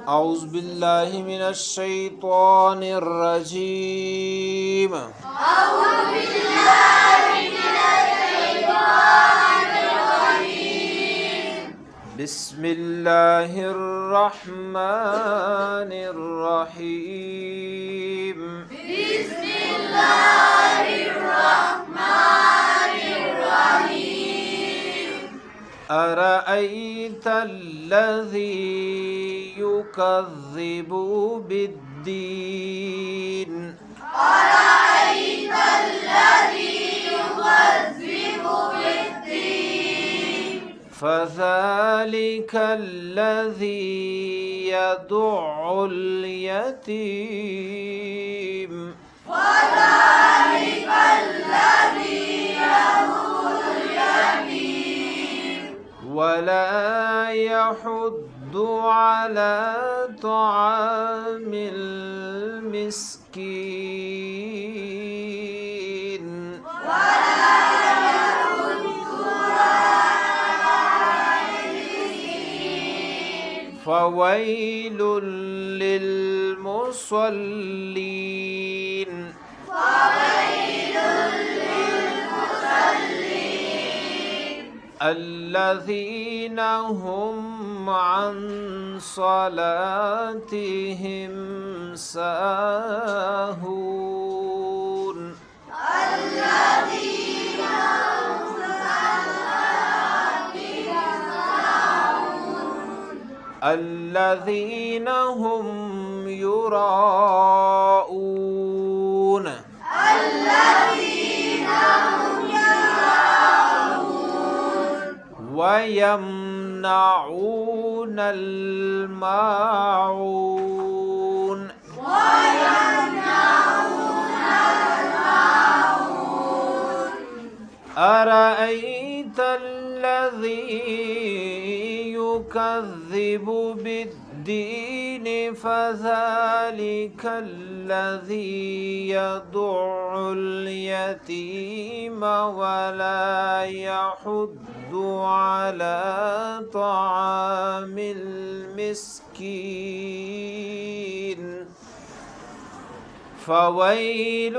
أعوذ بالله من الشيطان الرجيم. أعوذ بالله من الشيطان الرجيم. بسم الله الرحمن الرحيم. بسم الله الرحمن الرحيم. أرأيت الذي يكذب بالدين. أرأيت الذي يكذب بالدين. فذلك الذي يدع اليتيم. وذلك الذي يدعو اليتيم. ولا يحض على طعام المسكين. ولا يحض على المسكين. فويل للمصلين. فويل للمصلين. الذين هم عن صلاتهم ساهون. الذين هم عن صلاتهم ساهون. الذين هم يراءون. الذين هم يراءون. ويمنعون الماعون. ويمنعون الماعون. أرأيت الذي يكذب بالدين. فذلك الذي يدع اليتيم ولا يحض على طعام المسكين. فويل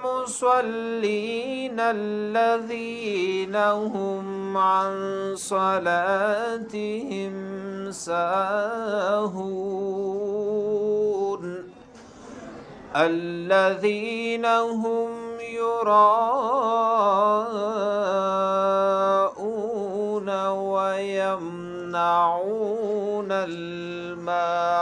للمصلين الذين هم عن صلاتهم ساهون. الذين هم يراءون ويمنعون الماعون.